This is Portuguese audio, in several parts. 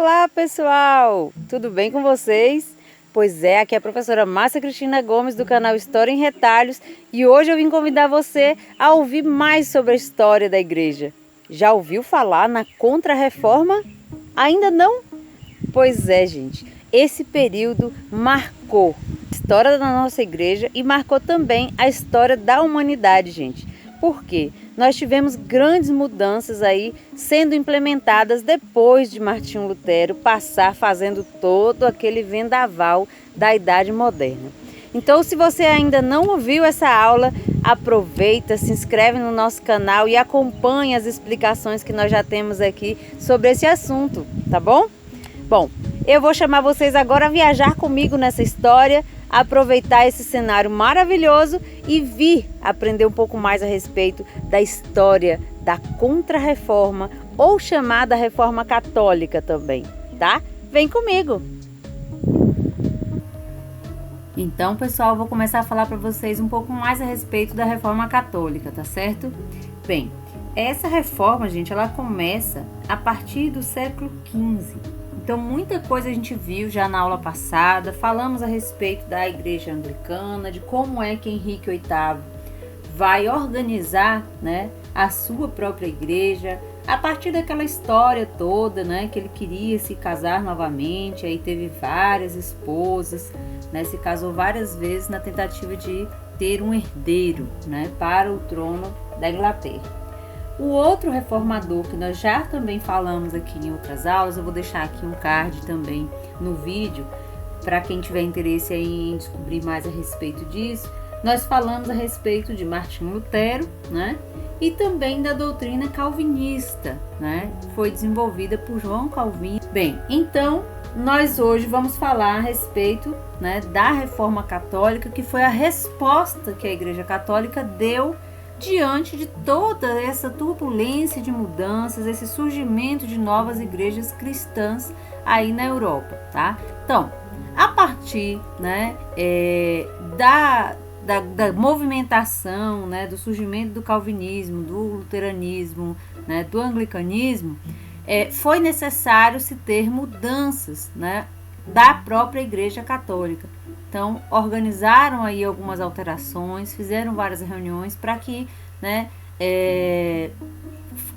Olá pessoal, tudo bem com vocês? Pois é, aqui é a professora Márcia Cristina Gomes do canal História em Retalhos e hoje eu vim convidar você a ouvir mais sobre a história da igreja. Já ouviu falar na Contra-Reforma? Ainda não? Pois é, gente, esse período marcou a história da nossa igreja e marcou também a história da humanidade, gente. Por quê? Nós tivemos grandes mudanças aí sendo implementadas depois de Martinho Lutero passar fazendo todo aquele vendaval da Idade Moderna. Então, se você ainda não ouviu essa aula, aproveita, se inscreve no nosso canal e acompanhe as explicações que nós já temos aqui sobre esse assunto, tá bom? Bom, eu vou chamar vocês agora a viajar comigo nessa história, aproveitar esse cenário maravilhoso e vir aprender um pouco mais a respeito da história da Contra-Reforma ou chamada Reforma Católica também, tá? Vem comigo! Então, pessoal, eu vou começar a falar para vocês um pouco mais a respeito da Reforma Católica, tá certo? Bem, essa reforma, gente, ela começa a partir do século XV. Então, muita coisa a gente viu já na aula passada, falamos a respeito da Igreja Anglicana, de como é que Henrique VIII vai organizar, né, a sua própria igreja, a partir daquela história toda, né, que ele queria se casar novamente, aí teve várias esposas, né, se casou várias vezes na tentativa de ter um herdeiro, né, para o trono da Inglaterra. O outro reformador que nós já também falamos aqui em outras aulas, eu vou deixar aqui um card também no vídeo, para quem tiver interesse aí em descobrir mais a respeito disso, nós falamos a respeito de Martinho Lutero, né? E também da doutrina calvinista, né? Foi desenvolvida por João Calvino. Bem, então nós hoje vamos falar a respeito, né, da Reforma Católica, que foi a resposta que a Igreja Católica deu diante de toda essa turbulência de mudanças, esse surgimento de novas igrejas cristãs aí na Europa, tá? Então, a partir, né, da movimentação, né, do surgimento do calvinismo, do luteranismo, né, do anglicanismo, foi necessário se ter mudanças, né, da própria Igreja Católica. Então, organizaram aí algumas alterações, fizeram várias reuniões para que, né,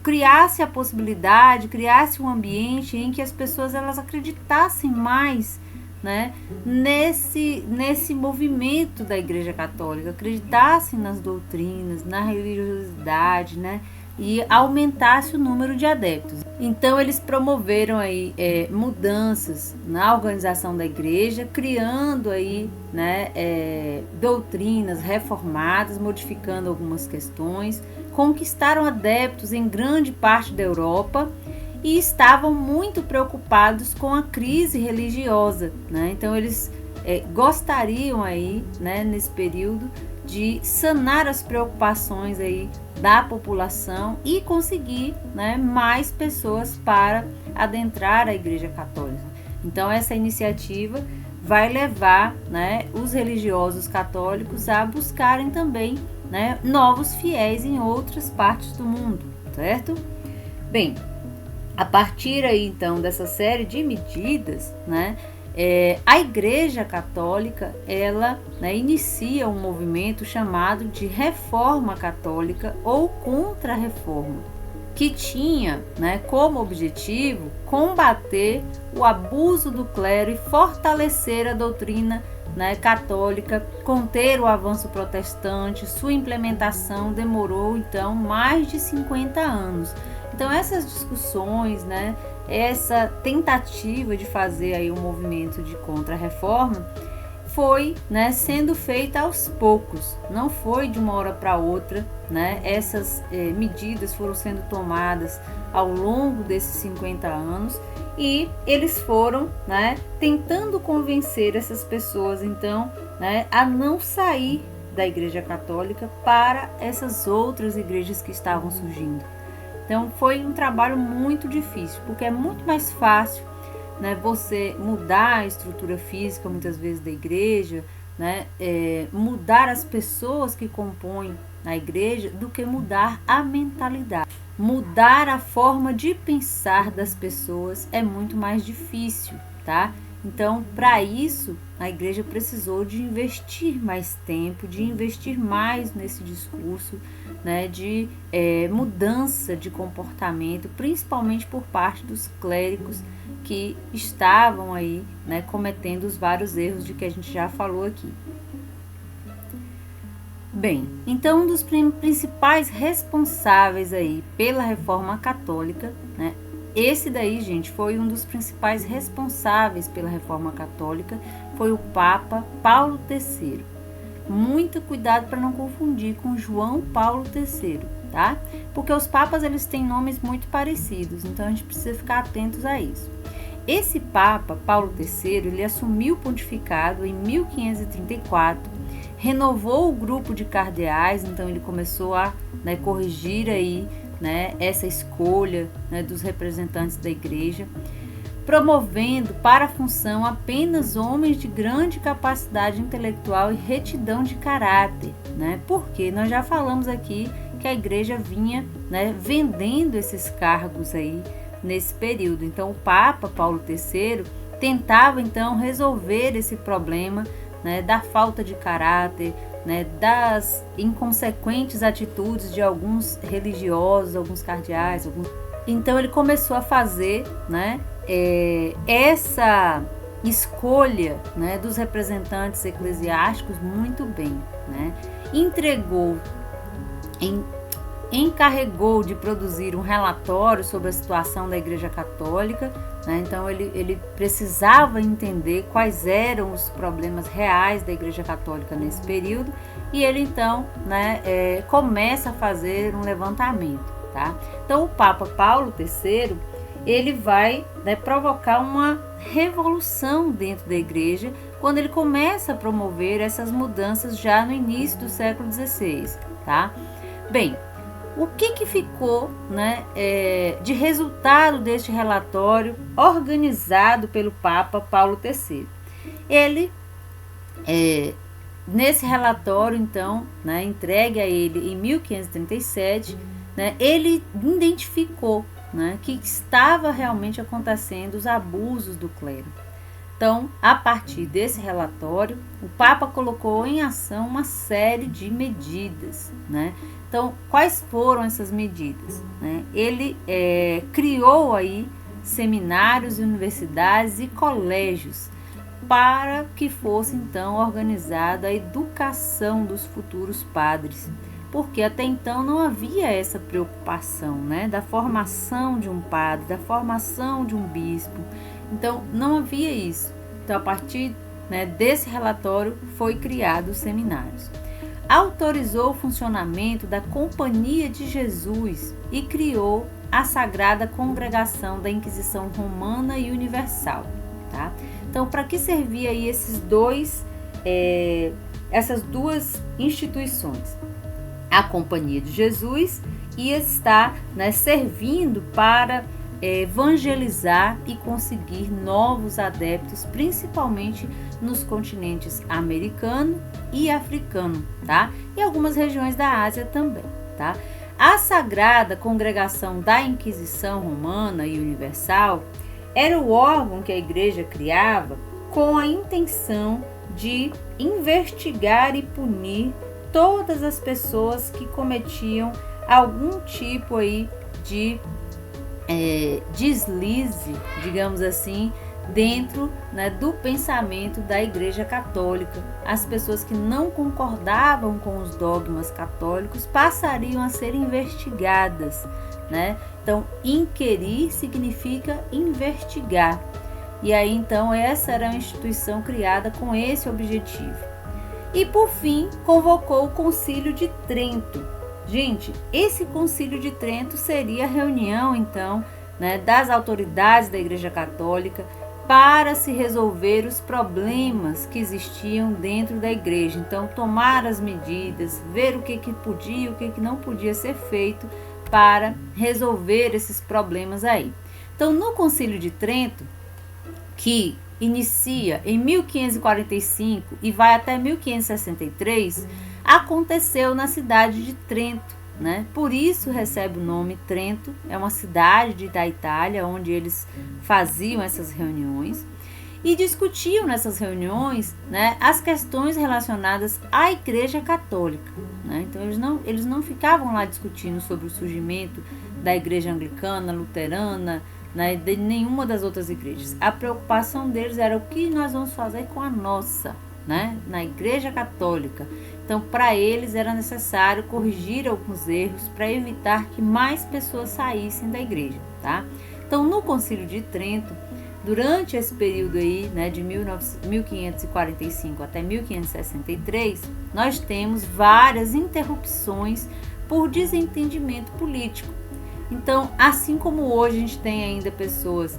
criasse a possibilidade, criasse um ambiente em que as pessoas elas acreditassem mais, né, nesse movimento da Igreja Católica, acreditassem nas doutrinas, na religiosidade, né, e aumentasse o número de adeptos. Então eles promoveram aí mudanças na organização da igreja, criando aí, né, doutrinas reformadas, modificando algumas questões, conquistaram adeptos em grande parte da Europa e estavam muito preocupados com a crise religiosa, né? Então eles gostariam aí, né, nesse período de sanar as preocupações aí da população e conseguir, né, mais pessoas para adentrar a Igreja Católica. Então essa iniciativa vai levar, né, os religiosos católicos a buscarem também, né, novos fiéis em outras partes do mundo, certo? Bem, a partir aí então dessa série de medidas, né, a Igreja Católica, ela, né, inicia um movimento chamado de Reforma Católica ou Contra-Reforma, que tinha, né, como objetivo combater o abuso do clero e fortalecer a doutrina, né, católica, conter o avanço protestante. Sua implementação demorou então mais de 50 anos. Então essas discussões, né, essa tentativa de fazer aí um movimento de contra-reforma foi, né, sendo feita aos poucos, não foi de uma hora para outra, né? Essas medidas foram sendo tomadas ao longo desses 50 anos e eles foram, né, tentando convencer essas pessoas então, né, a não sair da Igreja Católica para essas outras igrejas que estavam surgindo. Então foi um trabalho muito difícil, porque é muito mais fácil, né, você mudar a estrutura física muitas vezes da igreja, né, mudar as pessoas que compõem a igreja, do que mudar a mentalidade. mudar a forma de pensar das pessoas é muito mais difícil, tá? Então, para isso, a igreja precisou de investir mais tempo, de investir mais nesse discurso, né, de mudança de comportamento, principalmente por parte dos clérigos que estavam aí, né, cometendo os vários erros de que a gente já falou aqui. Bem, então um dos principais responsáveis aí pela Reforma Católica, né, esse daí, gente, foi um dos principais responsáveis pela Reforma Católica, foi o Papa Paulo III. Muito cuidado para não confundir com João Paulo III, tá? Porque os papas, eles têm nomes muito parecidos, então a gente precisa ficar atentos a isso. Esse Papa, Paulo III, ele assumiu o pontificado em 1534, renovou o grupo de cardeais, então ele começou a, né, corrigir aí, né, essa escolha, né, dos representantes da igreja, promovendo para a função apenas homens de grande capacidade intelectual e retidão de caráter, né? Porque nós já falamos aqui que a igreja vinha, né, vendendo esses cargos aí nesse período. Então o Papa Paulo III tentava então resolver esse problema, né, da falta de caráter, né, das inconsequentes atitudes de alguns religiosos, alguns cardeais. Então ele começou a fazer, né, essa escolha, né, dos representantes eclesiásticos muito bem, né? Encarregou de produzir um relatório sobre a situação da Igreja Católica, né? Então ele precisava entender quais eram os problemas reais da Igreja Católica nesse período, e ele então, né, começa a fazer um levantamento, tá? Então o Papa Paulo III, ele vai, né, provocar uma revolução dentro da igreja quando ele começa a promover essas mudanças já no início do século XVI, tá? Bem, o que ficou, né, de resultado deste relatório organizado pelo Papa Paulo III? Ele, nesse relatório, então, né, entregue a ele em 1537, né, ele identificou, né, que estava realmente acontecendo os abusos do clero. Então, a partir desse relatório, o Papa colocou em ação uma série de medidas, né? Então, quais foram essas medidas, né? Ele criou aí seminários, universidades e colégios para que fosse então organizada a educação dos futuros padres, porque até então não havia essa preocupação, né, da formação de um padre, da formação de um bispo. Então não havia isso. Então, a partir, né, desse relatório foi criado os seminários. Autorizou o funcionamento da Companhia de Jesus e criou a Sagrada Congregação da Inquisição Romana e Universal, tá? Então, para que servia aí essas duas instituições? A Companhia de Jesus ia estar, né, servindo para evangelizar e conseguir novos adeptos, principalmente nos continentes americano e africano, tá? E algumas regiões da Ásia também, tá? A Sagrada Congregação da Inquisição Romana e Universal era o órgão que a igreja criava com a intenção de investigar e punir todas as pessoas que cometiam algum tipo aí de deslize, digamos assim, dentro, né, do pensamento da Igreja Católica. As pessoas que não concordavam com os dogmas católicos passariam a ser investigadas, né? Então, inquirir significa investigar. E aí, então, essa era uma instituição criada com esse objetivo. E, por fim, convocou o Concílio de Trento. Gente, esse Concílio de Trento seria a reunião, então, né, das autoridades da Igreja Católica para se resolver os problemas que existiam dentro da igreja. Então, tomar as medidas, ver o que podia e o que não podia ser feito para resolver esses problemas aí. Então, no Concílio de Trento, que inicia em 1545 e vai até 1563, aconteceu na cidade de Trento, né? Por isso recebe o nome Trento, é uma cidade da Itália onde eles faziam essas reuniões e discutiam nessas reuniões, né, as questões relacionadas à Igreja Católica, né? Então eles não ficavam lá discutindo sobre o surgimento da Igreja Anglicana, Luterana, né, de nenhuma das outras igrejas. A preocupação deles era o que nós vamos fazer com a nossa, né, na Igreja Católica. Então, para eles era necessário corrigir alguns erros para evitar que mais pessoas saíssem da igreja, tá? Então, no Concílio de Trento, durante esse período aí, né, de 1545 até 1563, nós temos várias interrupções por desentendimento político. Então, assim como hoje a gente tem ainda pessoas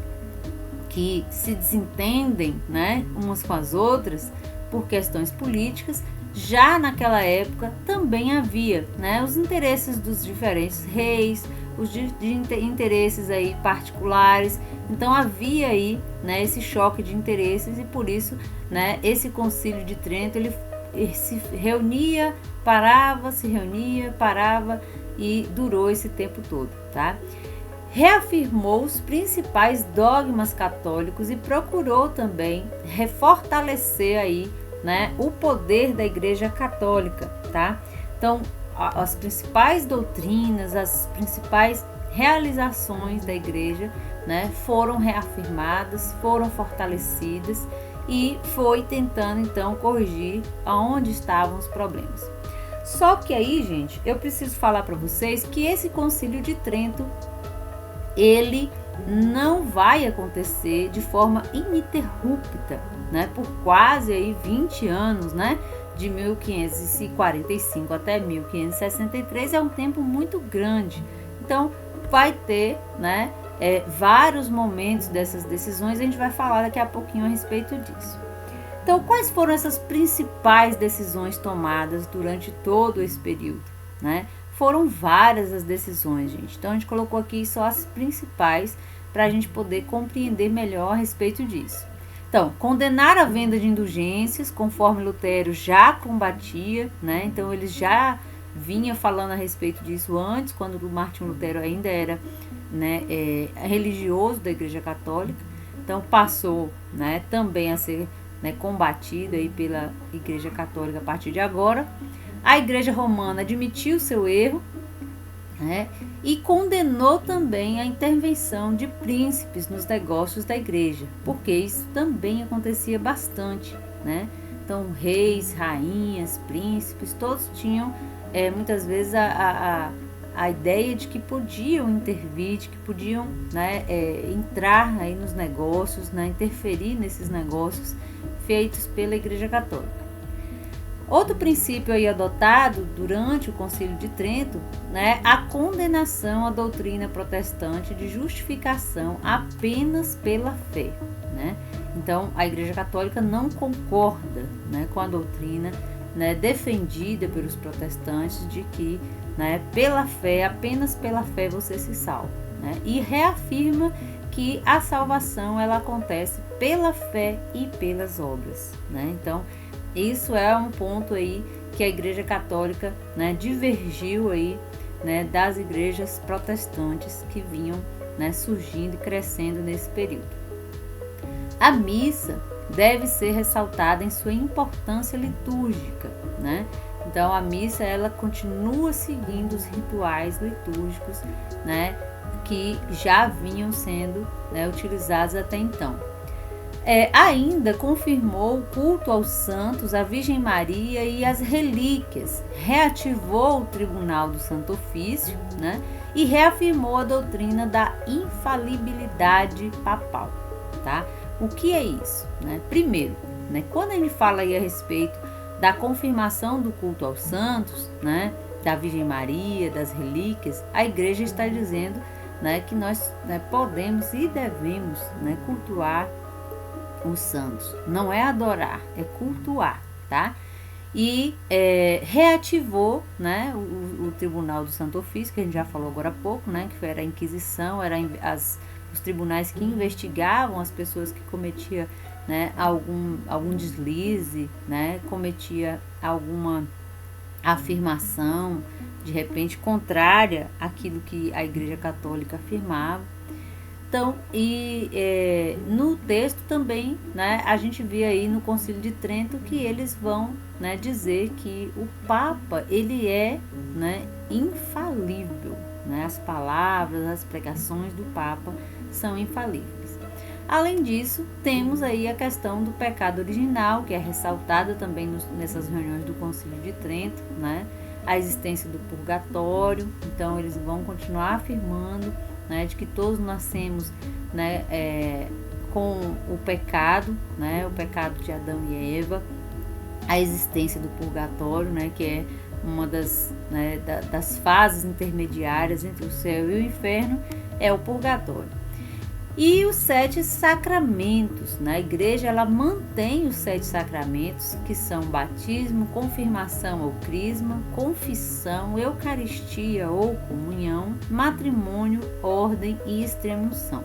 que se desentendem, né, umas com as outras por questões políticas, já naquela época também havia, né, os interesses dos diferentes reis, os interesses aí particulares. Então havia aí, né, esse choque de interesses e por isso, né, esse Concílio de Trento ele se reunia, parava, se reunia, parava e durou esse tempo todo, tá? Reafirmou os principais dogmas católicos e procurou também refortalecer aí, né, o poder da Igreja Católica, tá? Então, as principais doutrinas, as principais realizações da Igreja, né, foram reafirmadas, foram fortalecidas e foi tentando então corrigir aonde estavam os problemas. Só que aí, gente, eu preciso falar para vocês que esse Concílio de Trento ele não vai acontecer de forma ininterrupta, né, por quase aí 20 anos, né, de 1545 até 1563 é um tempo muito grande. Então vai ter, né, vários momentos dessas decisões, a gente vai falar daqui a pouquinho a respeito disso. Então, quais foram essas principais decisões tomadas durante todo esse período, né? Foram várias as decisões, gente. Então, a gente colocou aqui só as principais para a gente poder compreender melhor a respeito disso. Então, condenar a venda de indulgências, conforme Lutero já combatia, né? Então, ele já vinha falando a respeito disso antes, quando o Martinho Lutero ainda era, né, religioso da Igreja Católica. Então, passou, né, também a ser, né, combatido aí pela Igreja Católica a partir de agora. A Igreja Romana admitiu seu erro, né, e condenou também a intervenção de príncipes nos negócios da Igreja, porque isso também acontecia bastante, né? Então, reis, rainhas, príncipes, todos tinham muitas vezes a ideia de que podiam intervir, de que podiam, né, entrar aí nos negócios, né, interferir nesses negócios feitos pela Igreja Católica. Outro princípio aí adotado durante o Concílio de Trento, né, a condenação à doutrina protestante de justificação apenas pela fé, né? Então, a Igreja Católica não concorda, né, com a doutrina, né, defendida pelos protestantes de que, né, pela fé, apenas pela fé você se salva, né? E reafirma que a salvação ela acontece pela fé e pelas obras, né? Então, isso é um ponto aí que a Igreja Católica, né, divergiu aí, né, das igrejas protestantes que vinham, né, surgindo e crescendo nesse período. A missa deve ser ressaltada em sua importância litúrgica, né? Então a missa ela continua seguindo os rituais litúrgicos, né, que já vinham sendo, né, utilizados até então. Ainda confirmou o culto aos santos, à Virgem Maria e às relíquias, reativou o Tribunal do Santo Ofício, né, e reafirmou a doutrina da infalibilidade papal, tá? O que é isso, né? Primeiro, né, quando a gente fala aí a respeito da confirmação do culto aos santos, né, da Virgem Maria, das relíquias, a Igreja está dizendo, né, que nós, né, podemos e devemos, né, cultuar os santos. Não é adorar, é cultuar, tá? E reativou, né, o Tribunal do Santo Ofício, que a gente já falou agora há pouco, né, que era a Inquisição, era os tribunais que investigavam as pessoas que cometiam, né, algum deslize, né, cometia alguma afirmação, de repente contrária àquilo que a Igreja Católica afirmava. Então, no texto também, né, a gente vê aí no Concílio de Trento que eles vão, né, dizer que o Papa, ele é, né, infalível, né, as palavras, as pregações do Papa são infalíveis. Além disso, temos aí a questão do pecado original, que é ressaltada também nessas reuniões do Concílio de Trento, né, a existência do purgatório. Então, eles vão continuar afirmando, né, de que todos nascemos, né, com o pecado, né, o pecado de Adão e Eva, a existência do purgatório, né, que é uma das fases intermediárias entre o céu e o inferno, é o purgatório. E os 7 sacramentos, né? A igreja ela mantém os 7 sacramentos, que são batismo, confirmação ou crisma, confissão, eucaristia ou comunhão, matrimônio, ordem e extrema-unção.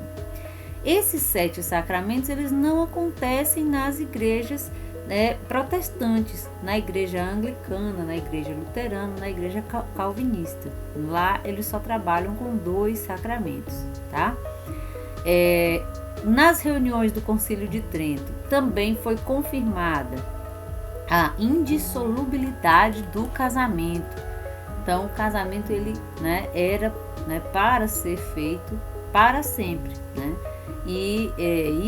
Esses 7 sacramentos eles não acontecem nas igrejas, né, protestantes, na igreja anglicana, na igreja luterana, na igreja calvinista. Lá eles só trabalham com 2 sacramentos, tá? Nas reuniões do Concílio de Trento também foi confirmada a indissolubilidade do casamento. Então o casamento ele, né, era, né, para ser feito para sempre, né? E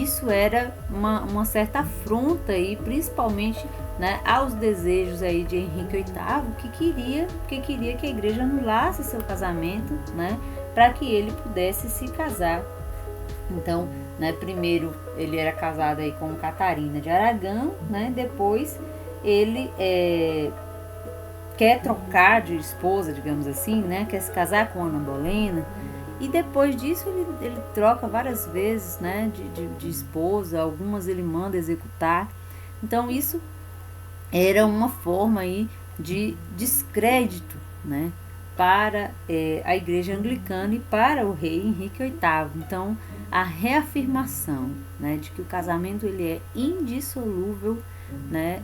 isso era uma certa afronta aí, principalmente, né, aos desejos aí de Henrique VIII, que queria que a igreja anulasse seu casamento, né, para que ele pudesse se casar. Então, né, primeiro ele era casado aí com Catarina de Aragão, né, depois ele quer trocar de esposa, digamos assim, né, quer se casar com Ana Bolena, e depois disso ele troca várias vezes, né, de esposa, algumas ele manda executar. Então isso era uma forma aí de descrédito, né, para a igreja anglicana e para o rei Henrique VIII. Então a reafirmação, né, de que o casamento ele é indissolúvel, né,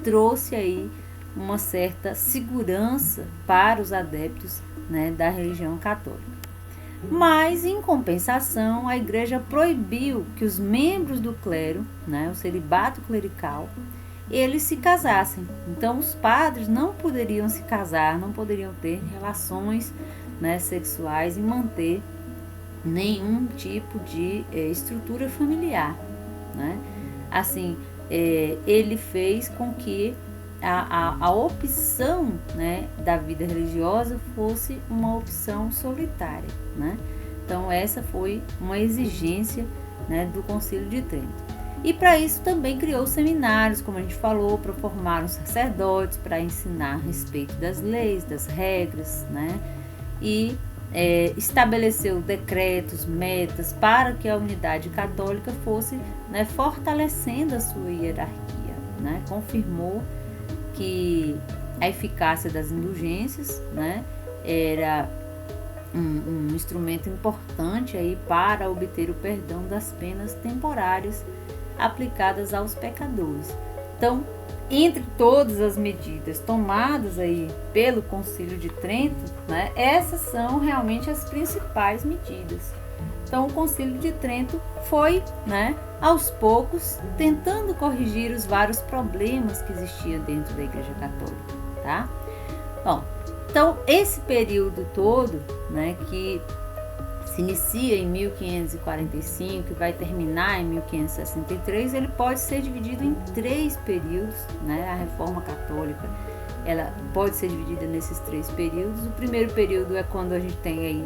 trouxe aí uma certa segurança para os adeptos, né, da religião católica. Mas, em compensação, a igreja proibiu que os membros do clero, né, o celibato clerical, eles se casassem. Então, os padres não poderiam se casar, não poderiam ter relações, né, sexuais e manter nenhum tipo de estrutura familiar, né? Assim, ele fez com que a opção, né, da vida religiosa fosse uma opção solitária, né? Então essa foi uma exigência, né, do Concílio de Trento. E para isso também criou seminários, como a gente falou, para formar os sacerdotes, para ensinar a respeito das leis, das regras, né? E estabeleceu decretos, metas para que a unidade católica fosse, né, fortalecendo a sua hierarquia, né? Confirmou que a eficácia das indulgências, né, era um instrumento importante aí para obter o perdão das penas temporárias aplicadas aos pecadores. Então, entre todas as medidas tomadas aí pelo Concílio de Trento, né, essas são realmente as principais medidas. Então, o Concílio de Trento foi, né, aos poucos, tentando corrigir os vários problemas que existiam dentro da Igreja Católica, tá? Bom, então, esse período todo, né, que se inicia em 1545 e vai terminar em 1563, ele pode ser dividido em 3 períodos, né? A Reforma Católica, ela pode ser dividida nesses 3 períodos. O primeiro período é quando a gente tem aí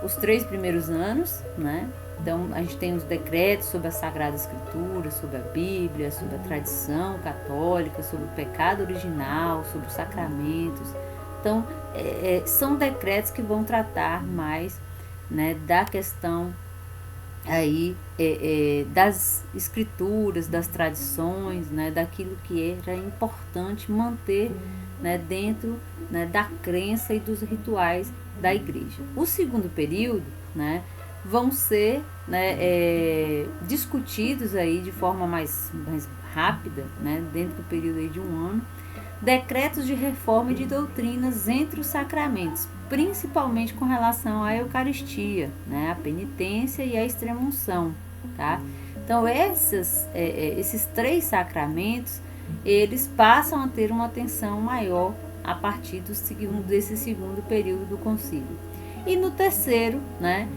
os 3 primeiros anos, né? Então a gente tem os decretos sobre a Sagrada Escritura, sobre a Bíblia, sobre a tradição católica, sobre o pecado original, sobre os sacramentos. Então, são decretos que vão tratar mais, né, da questão aí, das escrituras, das tradições, né, daquilo que era importante manter, né, dentro, né, da crença e dos rituais da igreja. O segundo período, né, vão ser, né, discutidos aí de forma mais rápida, né, dentro do período aí de um ano, decretos de reforma e de doutrinas entre os sacramentos, principalmente com relação à Eucaristia, né, a penitência e a extrema-unção, tá? Então, esses 3 sacramentos, eles passam a ter uma atenção maior a partir desse segundo período do concílio. E no terceiro, né,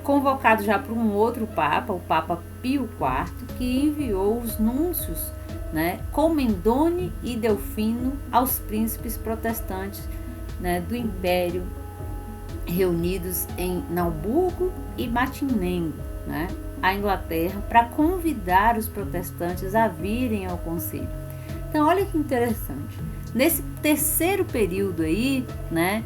convocado já por um outro Papa, o Papa Pio IV, que enviou os núncios, né, Comendone e Delfino aos príncipes protestantes, né, do Império, reunidos em Naumburgo e Matinengo, né, a Inglaterra, para convidar os protestantes a virem ao concílio. Então, olha que interessante. Nesse terceiro período aí, né,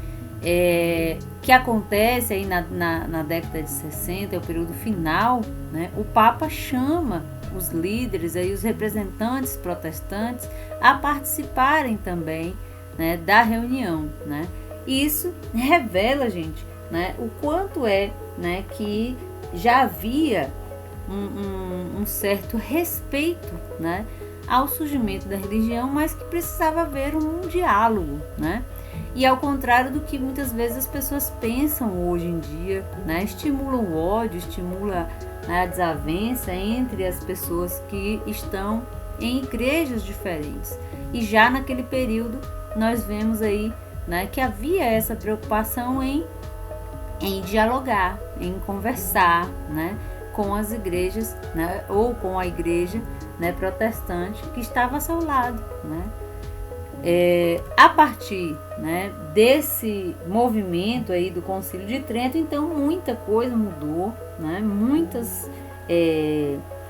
que acontece aí na década de 60, é o período final, né, o Papa chama os líderes, aí, os representantes protestantes a participarem também, né, da reunião, né? E isso revela, gente, né, o quanto né, que já havia um certo respeito, né, ao surgimento da religião, mas que precisava haver um diálogo, né? E ao contrário do que muitas vezes as pessoas pensam hoje em dia, né, estimula o ódio, estimula a desavença entre as pessoas que estão em igrejas diferentes. E já naquele período nós vemos aí, né, que havia essa preocupação em dialogar, em conversar, né, com as igrejas, né, ou com a igreja, né, protestante que estava ao seu lado, né. A partir, né, desse movimento aí do Concílio de Trento, então muita coisa mudou, né, muitas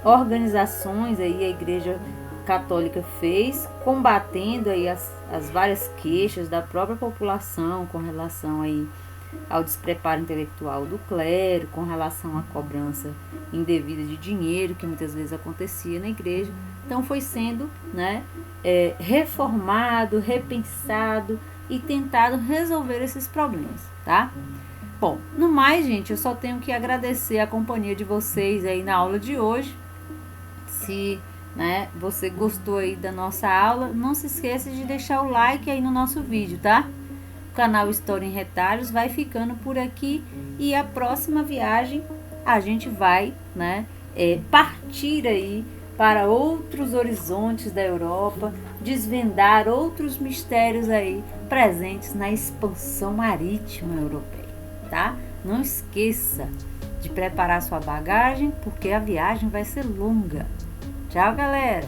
organizações aí a Igreja Católica fez, combatendo aí as várias queixas da própria população com relação aí ao despreparo intelectual do clero, com relação à cobrança indevida de dinheiro que muitas vezes acontecia na igreja. Então foi sendo, né, reformado, repensado e tentado resolver esses problemas, tá? Bom, no mais, gente, eu só tenho que agradecer a companhia de vocês aí na aula de hoje. Se, né, você gostou aí da nossa aula, não se esqueça de deixar o like aí no nosso vídeo, tá? O canal História em Retalhos vai ficando por aqui e a próxima viagem a gente vai, né, partir aí para outros horizontes da Europa, desvendar outros mistérios aí presentes na expansão marítima europeia, tá? Não esqueça de preparar sua bagagem, porque a viagem vai ser longa. Tchau, galera!